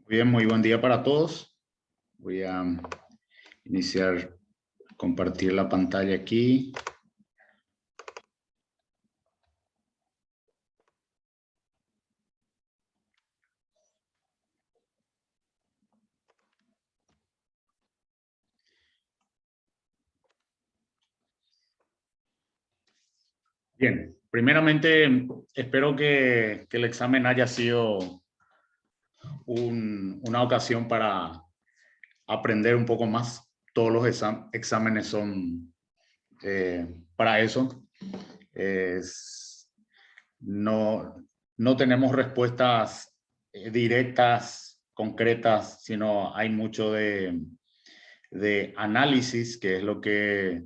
Bien, muy buen día para todos. Voy a iniciar, compartir la pantalla aquí. Bien, primeramente espero que el examen haya sido una ocasión para aprender un poco más. Todos los exámenes son para eso. Es, no, no tenemos respuestas directas, concretas, sino hay mucho de análisis, que es lo que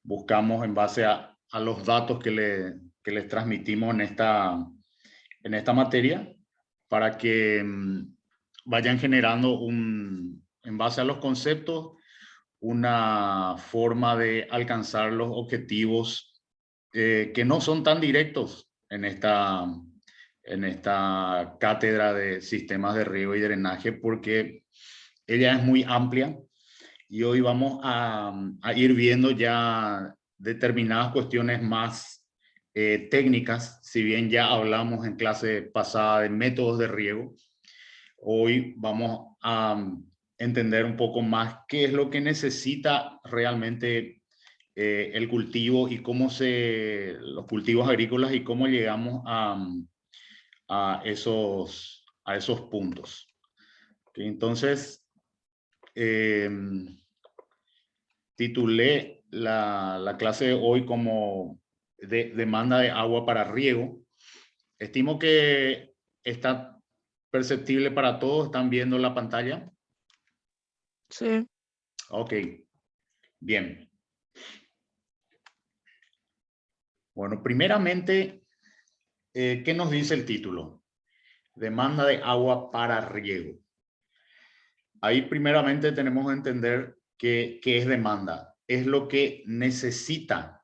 buscamos en base a los datos que les transmitimos en esta materia, para que vayan generando en base a los conceptos, una forma de alcanzar los objetivos que no son tan directos en esta cátedra de sistemas de riego y drenaje, porque ella es muy amplia y hoy vamos a ir viendo ya determinadas cuestiones más técnicas. Si bien ya hablamos en clase pasada de métodos de riego, hoy vamos a entender un poco más qué es lo que necesita realmente el cultivo y los cultivos agrícolas y cómo llegamos a esos puntos. ¿Okay? Entonces, eh, titulé la clase de hoy como demanda de agua para riego. Estimo que está perceptible para todos. ¿Están viendo la pantalla? Sí. Ok, bien. Bueno, primeramente, ¿qué nos dice el título? Demanda de agua para riego. Ahí primeramente tenemos que entender qué es demanda. Es lo que necesita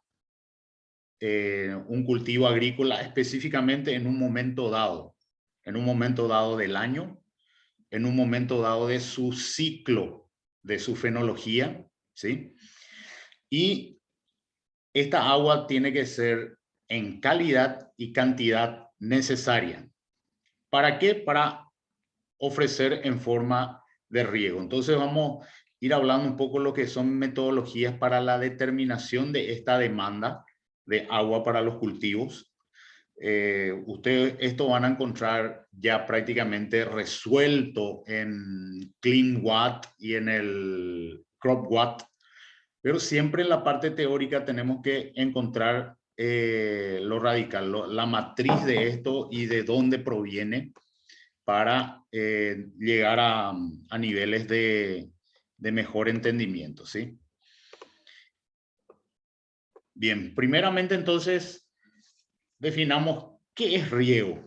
un cultivo agrícola específicamente en un momento dado del año, en un momento dado de su ciclo, de su fenología, ¿sí? Y esta agua tiene que ser en calidad y cantidad necesaria. ¿Para qué? Para ofrecer en forma de riego. Entonces vamos a ir hablando un poco de lo que son metodologías para la determinación de esta demanda de agua para los cultivos. Ustedes esto van a encontrar ya prácticamente resuelto en CleanWatt y en el CropWatt, pero siempre en la parte teórica tenemos que encontrar lo radical, la matriz de esto y de dónde proviene para llegar a niveles de mejor entendimiento, ¿sí? Bien, primeramente entonces definamos qué es riego.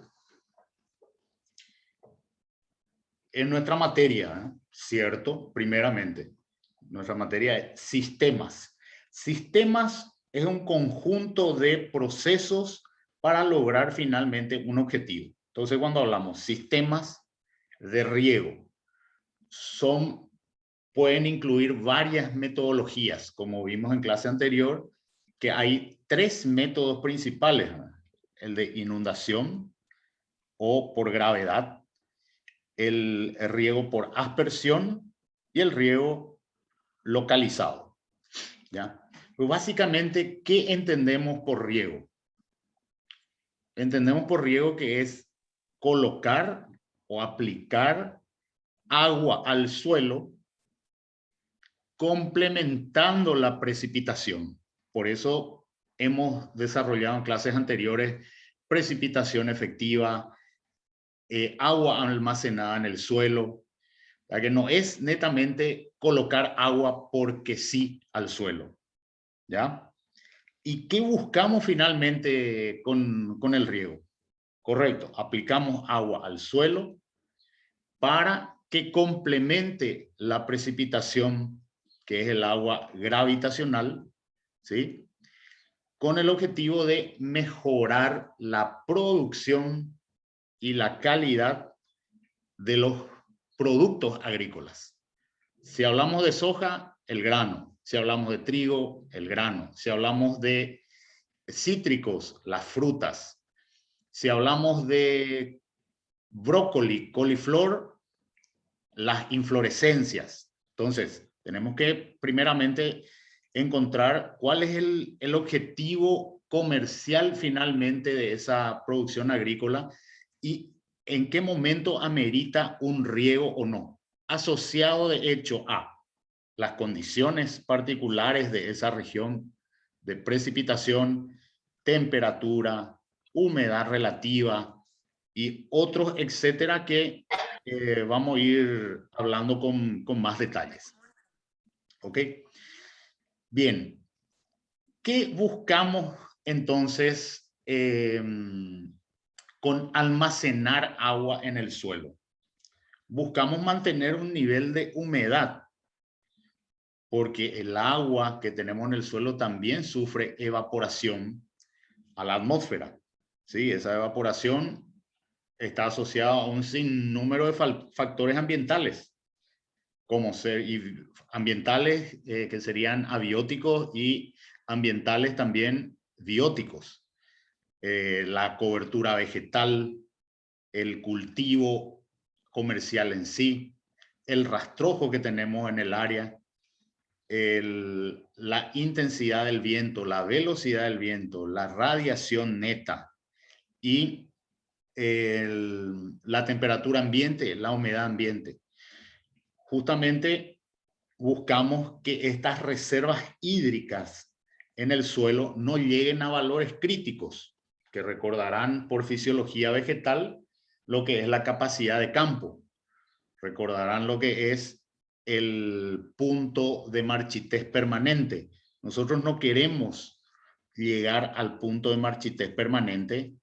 En nuestra materia, ¿cierto? Primeramente, nuestra materia es sistemas. Sistemas es un conjunto de procesos para lograr finalmente un objetivo. Entonces, cuando hablamos sistemas de riego, pueden incluir varias metodologías, como vimos en clase anterior, que hay tres métodos principales: el de inundación o por gravedad, el riego por aspersión y el riego localizado, ¿ya? Pues básicamente, ¿qué entendemos por riego? Entendemos por riego que es colocar o aplicar agua al suelo complementando la precipitación. Por eso hemos desarrollado en clases anteriores precipitación efectiva, agua almacenada en el suelo, ya que no es netamente colocar agua porque sí al suelo, ¿ya? ¿Y qué buscamos finalmente con el riego? Correcto, aplicamos agua al suelo para que complemente la precipitación, que es el agua gravitacional, ¿sí? Con el objetivo de mejorar la producción y la calidad de los productos agrícolas. Si hablamos de soja, el grano. Si hablamos de trigo, el grano. Si hablamos de cítricos, las frutas. Si hablamos de brócoli, coliflor, las inflorescencias. Entonces, tenemos que primeramente encontrar cuál es el objetivo comercial finalmente de esa producción agrícola y en qué momento amerita un riego o no, asociado de hecho a las condiciones particulares de esa región de precipitación, temperatura, humedad relativa y otros, etcétera, que vamos a ir hablando con más detalles. ¿Ok? Bien. ¿Qué buscamos entonces con almacenar agua en el suelo? Buscamos mantener un nivel de humedad, porque el agua que tenemos en el suelo también sufre evaporación a la atmósfera. ¿Sí? Esa evaporación está asociada a un sinnúmero de factores ambientales, como ambientales que serían abióticos y ambientales también bióticos. La cobertura vegetal, el cultivo comercial en sí, el rastrojo que tenemos en el área, la intensidad del viento, la velocidad del viento, la radiación neta y la temperatura ambiente, la humedad ambiente. Justamente buscamos que estas reservas hídricas en el suelo no lleguen a valores críticos, que recordarán por fisiología vegetal lo que es la capacidad de campo. Recordarán lo que es el punto de marchitez permanente. Nosotros no queremos llegar al punto de marchitez permanente,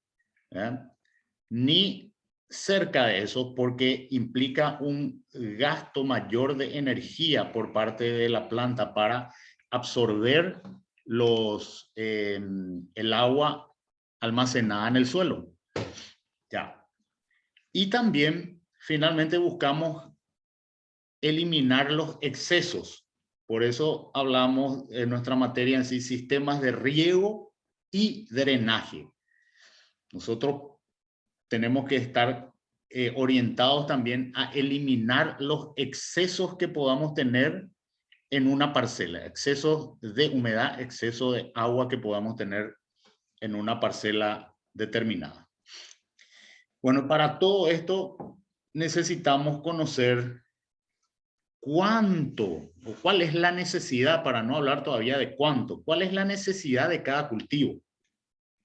ni cerca de eso, porque implica un gasto mayor de energía por parte de la planta para absorber el agua almacenada en el suelo. Ya. Y también, finalmente, buscamos eliminar los excesos. Por eso hablamos en nuestra materia en sí, sistemas de riego y drenaje. Nosotros tenemos que estar orientados también a eliminar los excesos que podamos tener en una parcela, excesos de humedad, exceso de agua que podamos tener en una parcela determinada. Bueno, para todo esto necesitamos conocer cuánto o cuál es la necesidad, para no hablar todavía de cuánto, cuál es la necesidad de cada cultivo,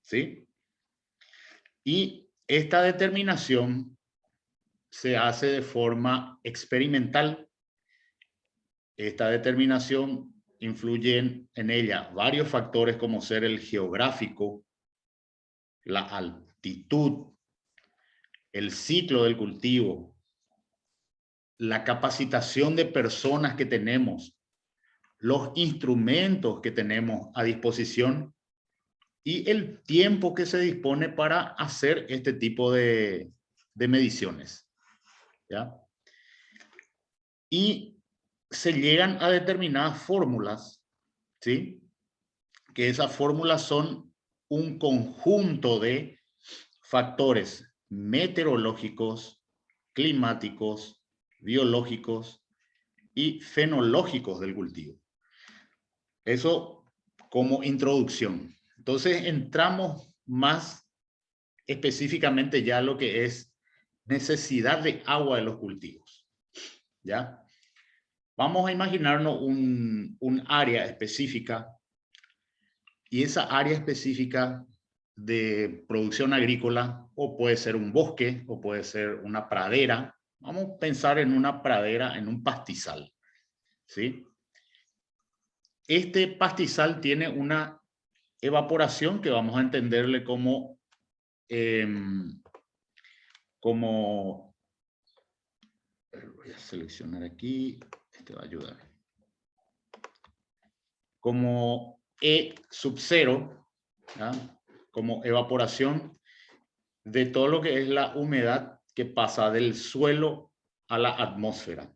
¿sí? Y esta determinación se hace de forma experimental. Esta determinación influyen en ella varios factores como ser el geográfico, la altitud, el ciclo del cultivo, la capacitación de personas que tenemos, los instrumentos que tenemos a disposición y el tiempo que se dispone para hacer este tipo de mediciones. ¿Ya? Y se llegan a determinadas fórmulas, ¿sí? Que esas fórmulas son un conjunto de factores meteorológicos, climáticos, biológicos y fenológicos del cultivo. Eso como introducción. Entonces entramos más específicamente ya a lo que es necesidad de agua de los cultivos. ¿Ya? Vamos a imaginarnos un área específica y esa área específica de producción agrícola o puede ser un bosque o puede ser una pradera. Vamos a pensar en una pradera, en un pastizal, ¿sí? Este pastizal tiene una evaporación que vamos a entenderle como voy a seleccionar aquí, este va a ayudar, como E sub 0, ¿ya? Como evaporación de todo lo que es la humedad que pasa del suelo a la atmósfera.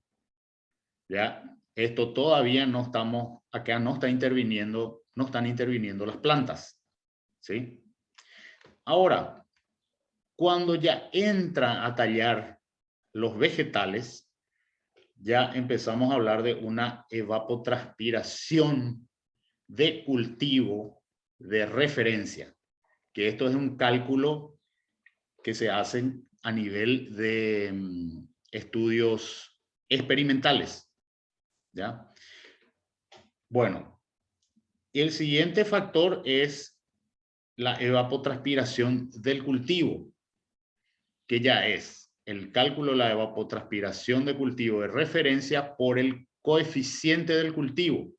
¿Ya? Esto todavía no estamos, acá no están interviniendo las plantas. ¿Sí? Ahora, cuando ya entran a tallar los vegetales, ya empezamos a hablar de una evapotranspiración de cultivo de referencia, que esto es un cálculo que se hace a nivel de estudios experimentales. ¿Ya? Bueno, el siguiente factor es la evapotranspiración del cultivo, que ya es el cálculo de la evapotranspiración de cultivo de referencia por el coeficiente del cultivo.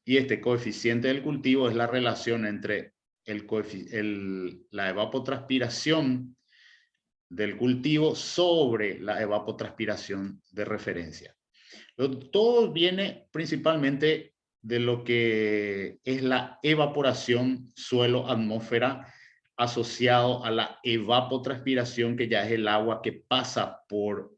Y este coeficiente del cultivo es la relación entre la evapotranspiración del cultivo sobre la evapotranspiración de referencia. Todo viene principalmente de lo que es la evaporación suelo-atmósfera asociado a la evapotranspiración, que ya es el agua que pasa por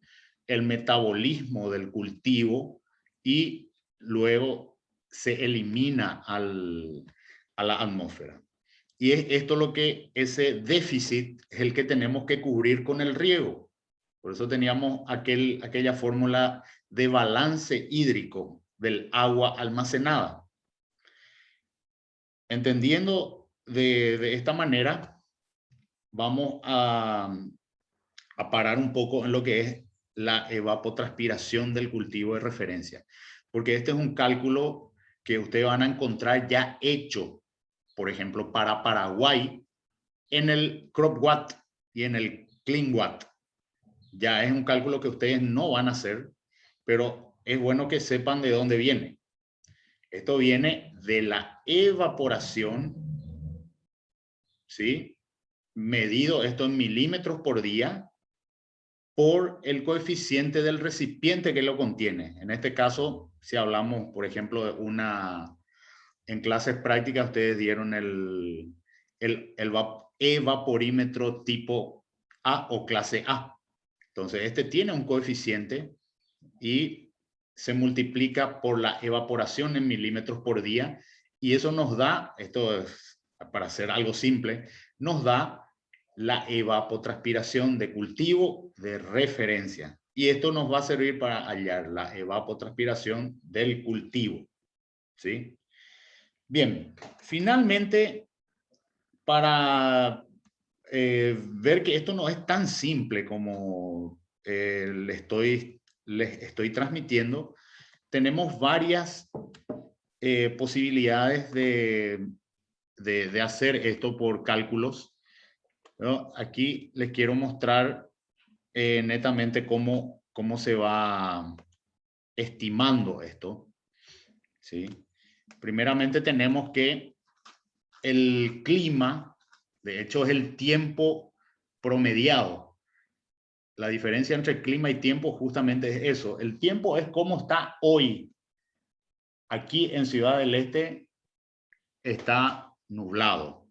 el metabolismo del cultivo y luego se elimina a la atmósfera. Y es esto lo que, ese déficit es el que tenemos que cubrir con el riego. Por eso teníamos aquella fórmula de balance hídrico del agua almacenada. Entendiendo de esta manera, vamos a parar un poco en lo que es la evapotranspiración del cultivo de referencia. Porque este es un cálculo que ustedes van a encontrar ya hecho, por ejemplo, para Paraguay, en el CropWatt y en el CleanWatt. Ya es un cálculo que ustedes no van a hacer, pero es bueno que sepan de dónde viene. Esto viene de la evaporación, ¿sí? Medido esto en milímetros por día por el coeficiente del recipiente que lo contiene. En este caso, si hablamos, por ejemplo, de en clases prácticas ustedes dieron el evaporímetro tipo A o clase A. Entonces, este tiene un coeficiente y se multiplica por la evaporación en milímetros por día, y eso nos da, esto es para hacer algo simple, nos da la evapotranspiración de cultivo de referencia. Y esto nos va a servir para hallar la evapotranspiración del cultivo. ¿Sí? Bien, finalmente, para ver que esto no es tan simple como les estoy transmitiendo, tenemos varias posibilidades de hacer esto por cálculos, ¿no? Aquí les quiero mostrar netamente cómo se va estimando esto. ¿Sí? Primeramente tenemos que el clima, de hecho, es el tiempo promediado. La diferencia entre clima y tiempo justamente es eso. El tiempo es cómo está hoy. Aquí en Ciudad del Este está nublado.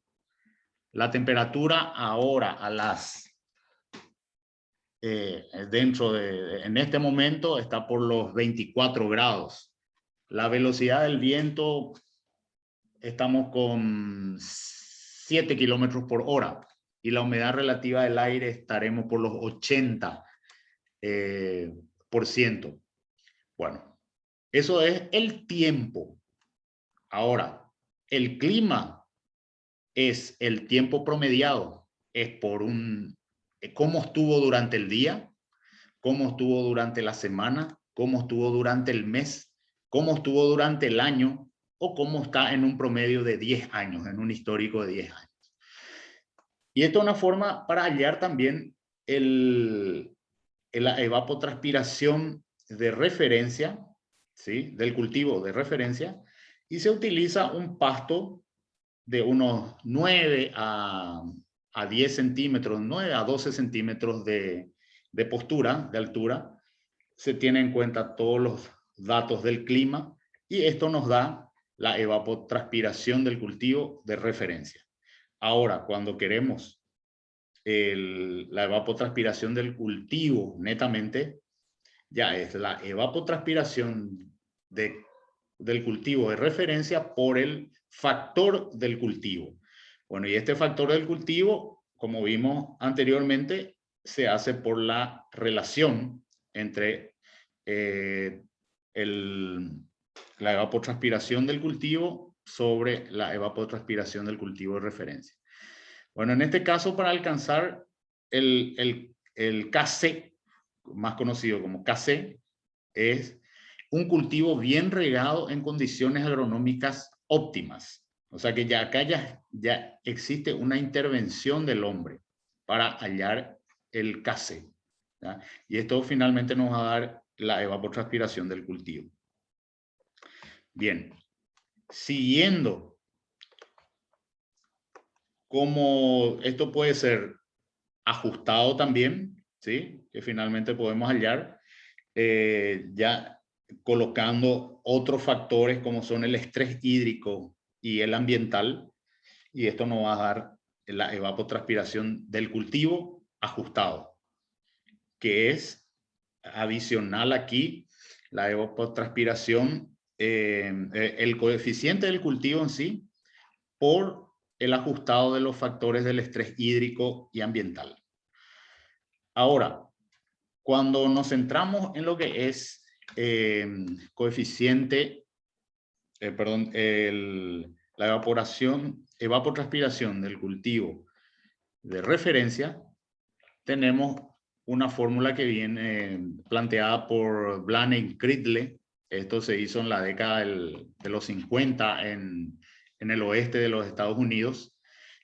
La temperatura ahora a en este momento está por los 24 grados. La velocidad del viento, estamos con 7 kilómetros por hora. Y la humedad relativa del aire estaremos por los 80%. Bueno, eso es el tiempo. Ahora, el clima es el tiempo promediado. Es por cómo estuvo durante el día, cómo estuvo durante la semana, cómo estuvo durante el mes, cómo estuvo durante el año, o cómo está en un promedio de 10 años, en un histórico de 10 años. Y esto es una forma para hallar también la evapotranspiración de referencia, ¿sí? Del cultivo de referencia, y se utiliza un pasto de unos 9 a 10 centímetros, 9 a 12 centímetros de postura, de altura. Se tiene en cuenta todos los datos del clima y esto nos da la evapotranspiración del cultivo de referencia. Ahora, cuando queremos la evapotranspiración del cultivo netamente, ya es la evapotranspiración del cultivo de referencia por el factor del cultivo. Bueno, y este factor del cultivo, como vimos anteriormente, se hace por la relación entre la evapotranspiración del cultivo sobre la evapotranspiración del cultivo de referencia. Bueno, en este caso, para alcanzar el KC, más conocido como KC, es un cultivo bien regado en condiciones agronómicas óptimas. O sea que ya acá ya existe una intervención del hombre para hallar el KC, ¿ya? Y esto finalmente nos va a dar la evapotranspiración del cultivo. Bien, siguiendo, como esto puede ser ajustado también, ¿sí? Que finalmente podemos hallar ya colocando otros factores como son el estrés hídrico y el ambiental, y esto nos va a dar la evapotranspiración del cultivo ajustado, que es adicional aquí la evapotranspiración, el coeficiente del cultivo en sí, por el ajustado de los factores del estrés hídrico y ambiental. Ahora, cuando nos centramos en lo que es coeficiente, la evapotranspiración del cultivo de referencia, tenemos una fórmula que viene planteada por Blaney-Cridle. Esto se hizo en la década de los 50 en el oeste de los Estados Unidos,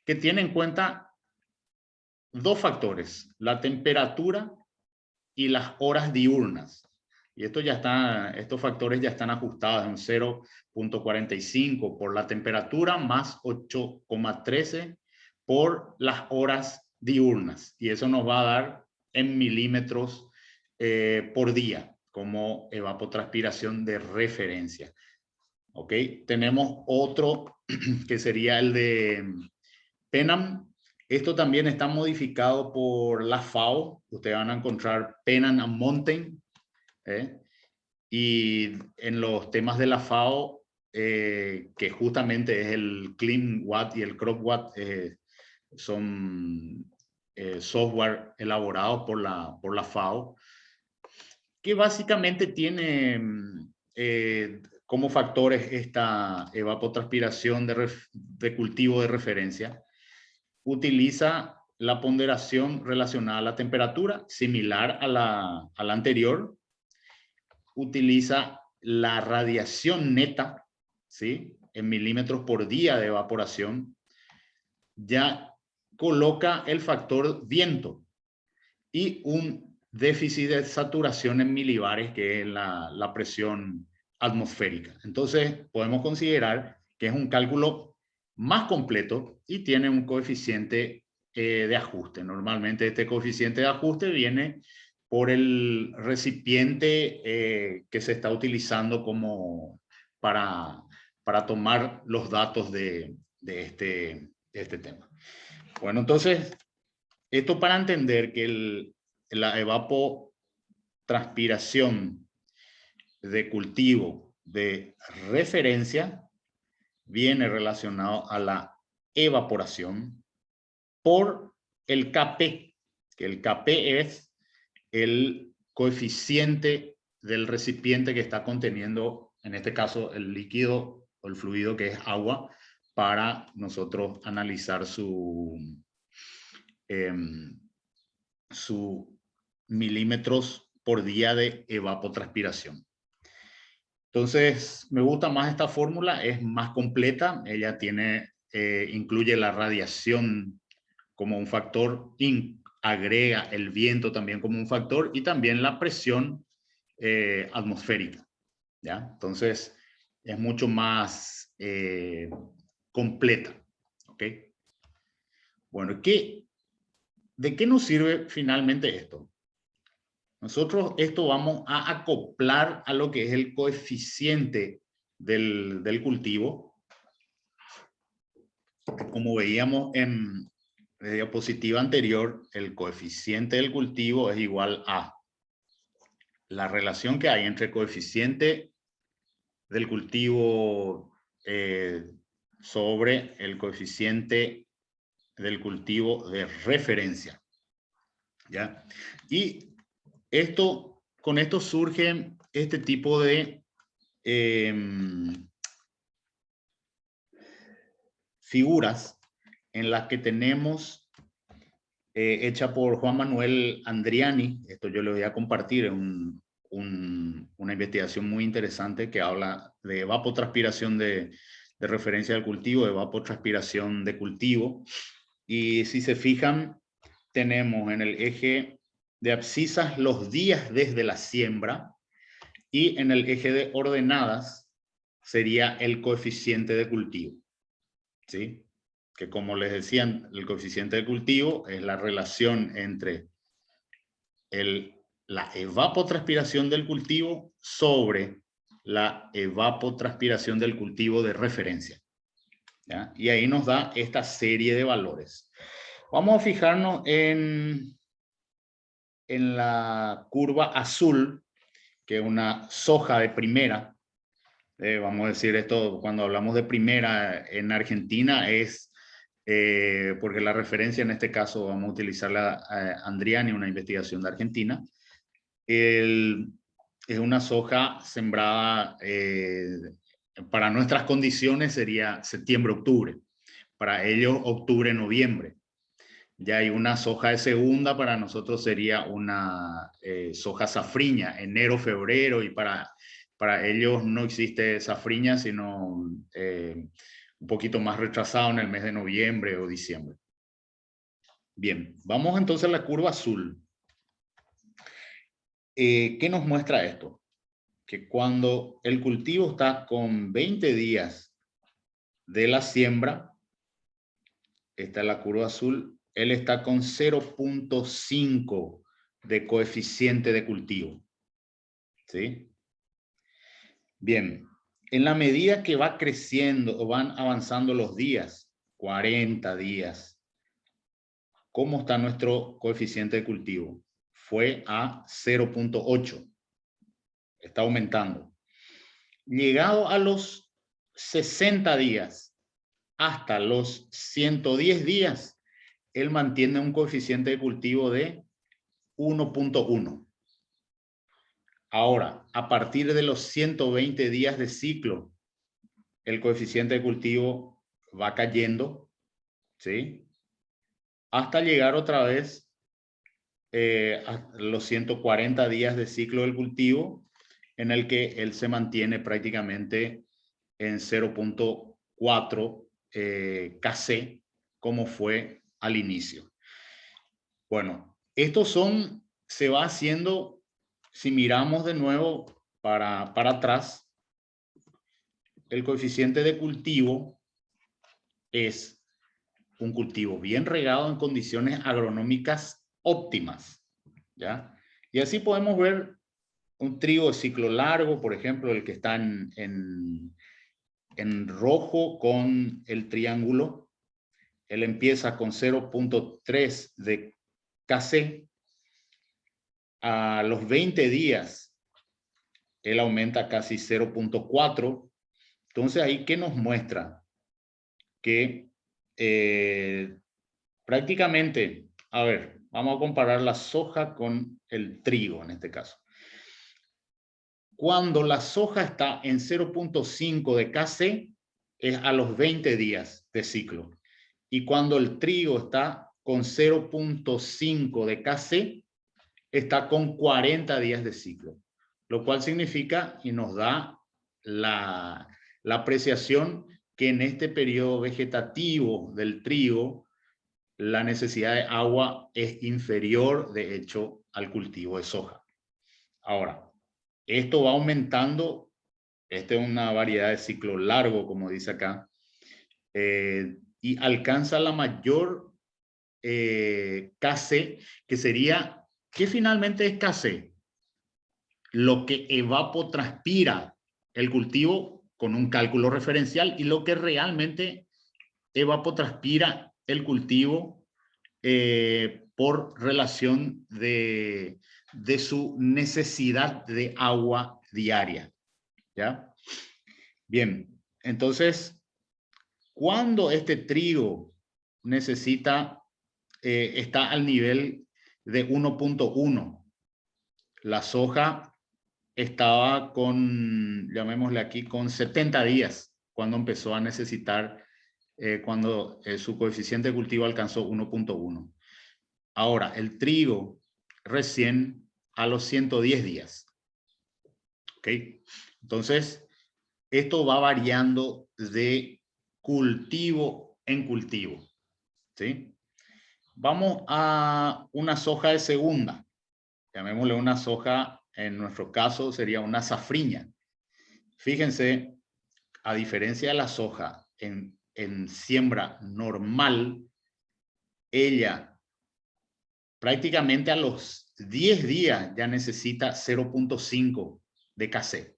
que tiene en cuenta dos factores: la temperatura y las horas diurnas. Y esto ya está, estos factores ya están ajustados en 0.45 por la temperatura más 8,13 por las horas diurnas. Y eso nos va a dar en milímetros por día como evapotranspiración de referencia. ¿Ok? Tenemos otro que sería el de Pennant. Esto también está modificado por la FAO. Ustedes van a encontrar Pennant and Mountain. Y en los temas de la FAO, que justamente es el Clean Watt y el Crop Watt, son software elaborados por la FAO, que básicamente tiene como factores esta evapotranspiración de cultivo de referencia. Utiliza la ponderación relacionada a la temperatura, similar a la anterior. Utiliza la radiación neta, ¿sí?, en milímetros por día de evaporación. Ya coloca el factor viento y un déficit de saturación en milibares, que es la presión atmosférica. Entonces, podemos considerar que es un cálculo más completo y tiene un coeficiente de ajuste. Normalmente este coeficiente de ajuste viene por el recipiente que se está utilizando como para tomar los datos de este tema. Bueno, entonces, esto para entender que la evapotranspiración de cultivo de referencia viene relacionado a la evaporación por el Kp, que el Kp es el coeficiente del recipiente que está conteniendo, en este caso, el líquido o el fluido, que es agua, para nosotros analizar su milímetros por día de evapotranspiración. Entonces, me gusta más esta fórmula, es más completa. Ella incluye la radiación como un factor, agrega el viento también como un factor, y también la presión atmosférica, ¿ya? Entonces, es mucho más completa, ¿ok? Bueno, ¿de qué nos sirve finalmente esto? Nosotros esto vamos a acoplar a lo que es el coeficiente del cultivo. Como veíamos en la diapositiva anterior, el coeficiente del cultivo es igual a la relación que hay entre coeficiente del cultivo sobre el coeficiente del cultivo de referencia. ¿Ya? Y con esto surge este tipo de figuras en las que tenemos hecha por Juan Manuel Andriani. Esto yo le voy a compartir, una investigación muy interesante que habla de evapotranspiración de referencia del cultivo, evapotranspiración de cultivo. Y si se fijan, tenemos en el eje de abscisas los días desde la siembra, y en el eje de ordenadas sería el coeficiente de cultivo, ¿sí? Que como les decía, el coeficiente de cultivo es la relación entre la evapotranspiración del cultivo sobre la evapotranspiración del cultivo de referencia, ¿ya? Y ahí nos da esta serie de valores. Vamos a fijarnos en la curva azul, que es una soja de primera. Vamos a decir esto, cuando hablamos de primera en Argentina es porque la referencia en este caso vamos a utilizar la Andriani, una investigación de Argentina. Es una soja sembrada, para nuestras condiciones sería septiembre-octubre, para ellos octubre-noviembre. Ya hay una soja de segunda, para nosotros sería una soja safriña, enero-febrero, y para ellos no existe safriña, sino un poquito más retrasado en el mes de noviembre o diciembre. Bien, vamos entonces a la curva azul. ¿Qué nos muestra esto? Que cuando el cultivo está con 20 días de la siembra, esta es la curva azul, él está con 0.5 de coeficiente de cultivo, ¿sí? Bien, en la medida que va creciendo o van avanzando los días, 40 días, ¿cómo está nuestro coeficiente de cultivo? Fue a 0.8. Está aumentando. Llegado a los 60 días hasta los 110 días, él mantiene un coeficiente de cultivo de 1.1. Ahora, a partir de los 120 días de ciclo, el coeficiente de cultivo va cayendo, ¿sí? Hasta llegar otra vez a los 140 días de ciclo del cultivo, en el que él se mantiene prácticamente en 0.4 kc, como fue al inicio. Bueno, estos se va haciendo, si miramos de nuevo para atrás, el coeficiente de cultivo es un cultivo bien regado en condiciones agronómicas óptimas, ¿ya? Y así podemos ver un trigo de ciclo largo, por ejemplo, el que está en rojo con el triángulo. Él empieza con 0.3 de kc. A los 20 días, él aumenta casi 0.4. Entonces, ahí, ¿qué nos muestra? Que prácticamente, a ver, vamos a comparar la soja con el trigo en este caso. Cuando la soja está en 0.5 de kc, es a los 20 días de ciclo. Y cuando el trigo está con 0.5 de kc, está con 40 días de ciclo. Lo cual significa y nos da la apreciación que en este periodo vegetativo del trigo, la necesidad de agua es inferior, de hecho, al cultivo de soja. Ahora, esto va aumentando. Esta es una variedad de ciclo largo, como dice acá, y alcanza la mayor Kc, que sería, ¿qué finalmente es Kc? Lo que evapotranspira el cultivo con un cálculo referencial, y lo que realmente evapotranspira el cultivo por relación de de su necesidad de agua diaria. ¿Ya? Bien, entonces, cuando este trigo necesita, está al nivel de 1.1, la soja estaba con, llamémosle aquí, con 70 días cuando empezó a necesitar, cuando su coeficiente de cultivo alcanzó 1.1. Ahora, el trigo recién a los 110 días. ¿Ok? Entonces, esto va variando de cultivo en cultivo. ¿Sí? Vamos a una soja de segunda. Llamémosle una soja, en nuestro caso sería una safriña. Fíjense, a diferencia de la soja en siembra normal, ella prácticamente a los 10 días ya necesita 0.5 de KC.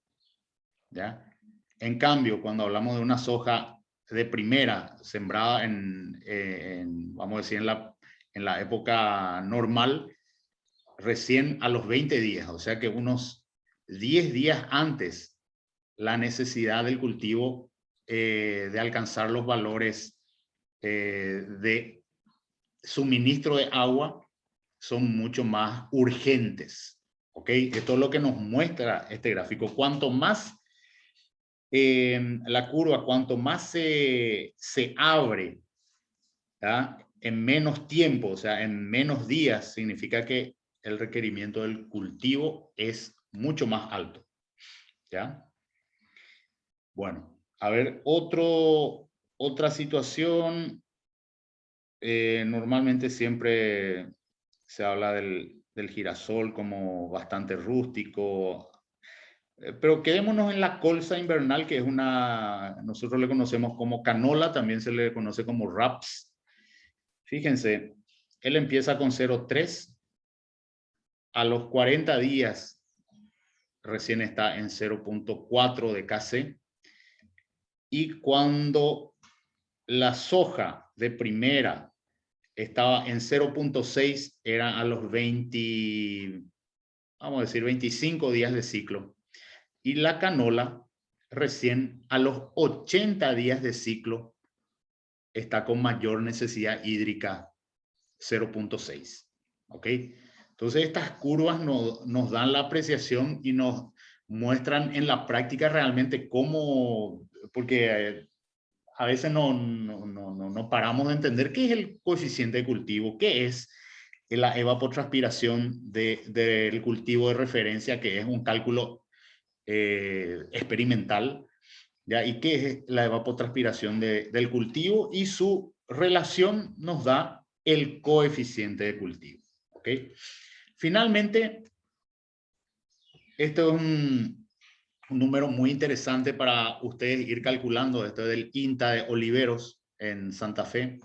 ¿Ya? En cambio, cuando hablamos de una soja de primera, sembrada vamos a decir, en la época normal, recién a los 20 días, o sea que unos 10 días antes, la necesidad del cultivo de alcanzar los valores de suministro de agua son mucho más urgentes. ¿Ok? Esto es lo que nos muestra este gráfico. Cuanto más la curva, cuanto más se abre, ¿ya? En menos tiempo, o sea, en menos días, significa que el requerimiento del cultivo es mucho más alto. ¿Ya? Bueno, a ver, otra situación. Normalmente siempre se habla del girasol como bastante rústico, pero quedémonos en la colza invernal, que es nosotros le conocemos como canola, también se le conoce como raps. Fíjense, él empieza con 0.3, a los 40 días recién está en 0.4 de KC, y cuando la soja de primera estaba en 0.6, era a los 20, vamos a decir 25 días de ciclo, y la canola recién a los 80 días de ciclo está con mayor necesidad hídrica, 0.6. ¿Ok? Entonces estas curvas nos dan la apreciación y nos muestran en la práctica realmente cómo, porque a veces no paramos de entender qué es el coeficiente de cultivo, qué es la evapotranspiración del cultivo de referencia, que es un cálculo experimental, ¿ya? Y qué es la evapotranspiración del cultivo, y su relación nos da el coeficiente de cultivo. ¿Ok? Finalmente, esto es un número muy interesante para ustedes ir calculando. Esto es del INTA de Oliveros en Santa Fe,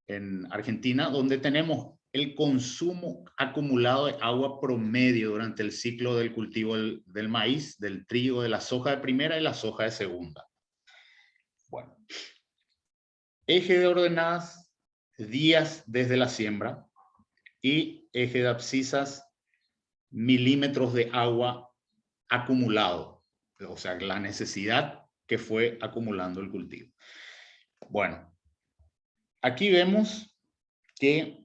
en Argentina, donde tenemos el consumo acumulado de agua promedio durante el ciclo del cultivo del maíz, del trigo, de la soja de primera y la soja de segunda. Bueno, eje de ordenadas, días desde la siembra, y eje de abscisas, milímetros de agua acumulado, o sea, la necesidad que fue acumulando el cultivo. Bueno, aquí vemos que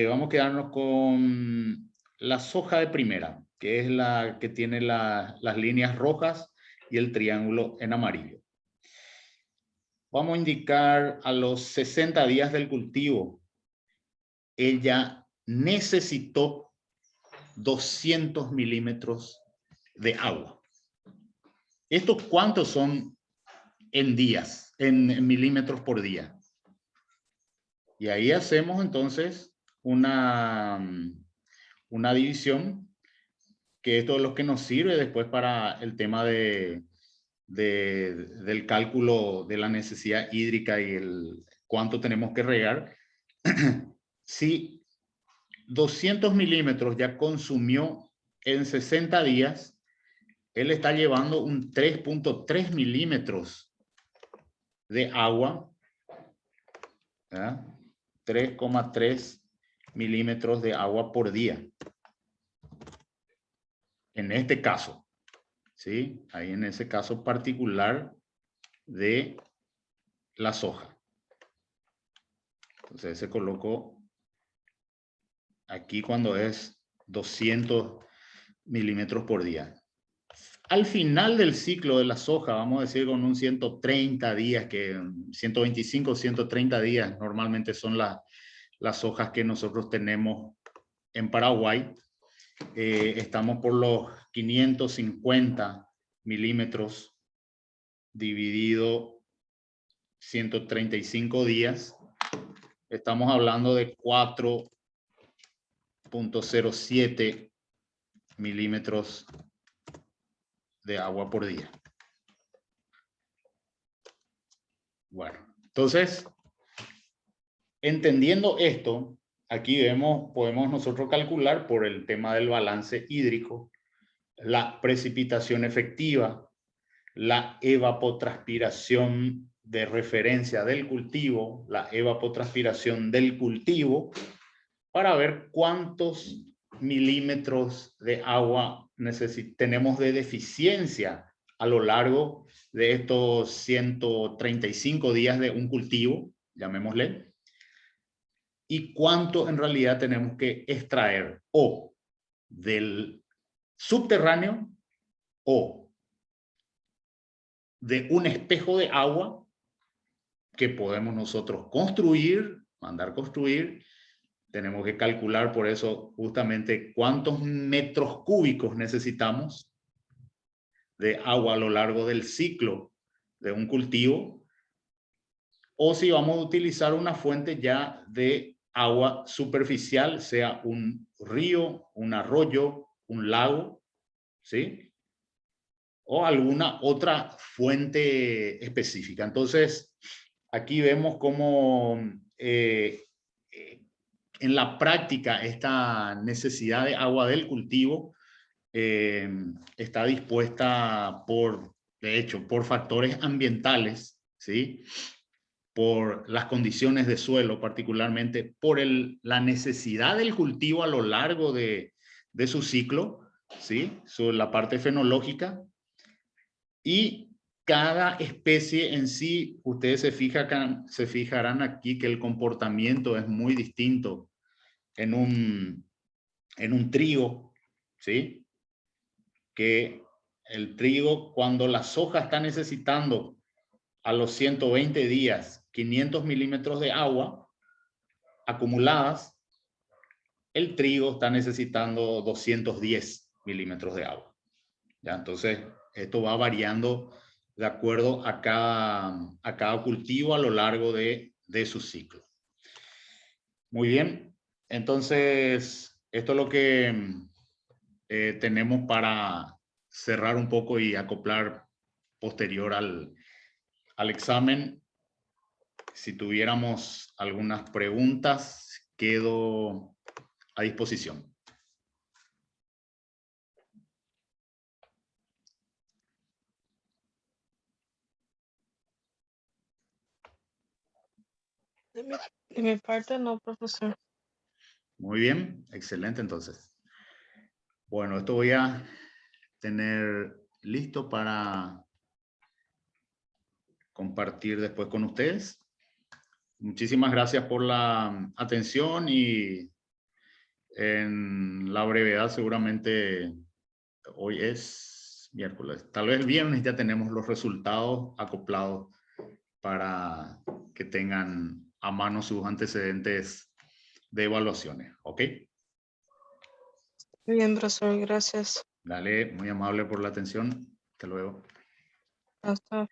vamos a quedarnos con la soja de primera, que es la que tiene las líneas rojas y el triángulo en amarillo. Vamos a indicar a los 60 días del cultivo, ella necesitó 200 milímetros de agua. ¿Estos cuántos son en días, en milímetros por día? Y ahí hacemos entonces una división, que esto es lo que nos sirve después para el tema del cálculo de la necesidad hídrica y el cuánto tenemos que regar. Si 200 milímetros ya consumió en 60 días, él está llevando un 3.3 milímetros de agua, 3,3 milímetros de agua por día. En este caso, ¿sí? Ahí en ese caso particular de la soja. Entonces se colocó aquí cuando es 200 milímetros por día. Al final del ciclo de la soja, vamos a decir con un 130 días, que 125, 130 días normalmente son las hojas que nosotros tenemos en Paraguay. Estamos por los 550 milímetros dividido 135 días. Estamos hablando de 4.07 milímetros de agua por día. Bueno, entonces, entendiendo esto, aquí podemos nosotros calcular por el tema del balance hídrico, la precipitación efectiva, la evapotranspiración de referencia del cultivo, la evapotranspiración del cultivo, para ver cuántos milímetros de agua tenemos de deficiencia a lo largo de estos 135 días de un cultivo, llamémosle, y cuánto en realidad tenemos que extraer o del subterráneo o de un espejo de agua que podemos nosotros construir, mandar construir. Tenemos que calcular por eso justamente cuántos metros cúbicos necesitamos de agua a lo largo del ciclo de un cultivo, o si vamos a utilizar una fuente ya de agua superficial, sea un río, un arroyo, un lago, ¿sí? O alguna otra fuente específica. Entonces, aquí vemos cómo en la práctica esta necesidad de agua del cultivo está dispuesta de hecho, por factores ambientales, ¿sí? Por las condiciones de suelo, particularmente por la necesidad del cultivo a lo largo de su ciclo, ¿sí? Sobre la parte fenológica. Y cada especie en sí, ustedes se fijarán aquí que el comportamiento es muy distinto en un trigo, ¿sí? Que el trigo, cuando la soja está necesitando a los 120 días 500 milímetros de agua acumuladas, el trigo está necesitando 210 milímetros de agua. ¿Ya? Entonces, esto va variando de acuerdo a cada cultivo a lo largo de su ciclo. Muy bien, entonces, esto es lo que tenemos para cerrar un poco y acoplar posterior al examen. Si tuviéramos algunas preguntas, quedo a disposición. De mi parte, no, profesor. Muy bien, excelente entonces. Bueno, esto voy a tener listo para compartir después con ustedes. Muchísimas gracias por la atención y en la brevedad seguramente hoy es miércoles. Tal vez el viernes ya tenemos los resultados acoplados para que tengan a mano sus antecedentes de evaluaciones. ¿Ok? Bien, profesor, gracias. Dale, muy amable por la atención. Hasta luego. Hasta